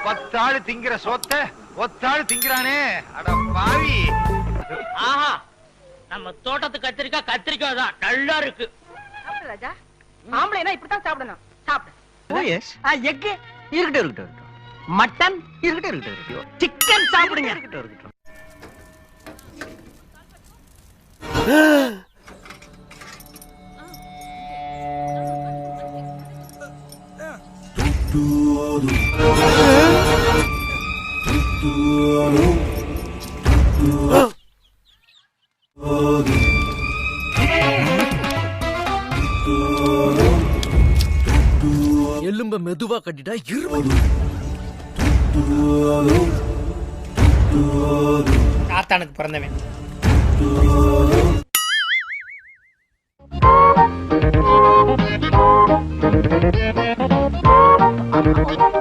பத்தாள் திங்கிற சோத்த ஒத்தாள் திங்கிறானே, அட பாவி. ஆஹா, நம்ம தோட்டத்து கத்திரிக்காய் தான் நல்லா இருக்கு. சாப்பிடு ராஜா. ஆம்பளைனா இப்படித்தான் சாப்பிடணும். சாப்பிடு. எக் இருக்கட்டும். மட்டன் இருக்கட்டும். சிக்கன் சாப்பிடுங்க. இருக்கட்டும். எலும்ப மெதுவா கட்டிட்டா இருபது. சாத்தானுக்கு பிறந்தவன்.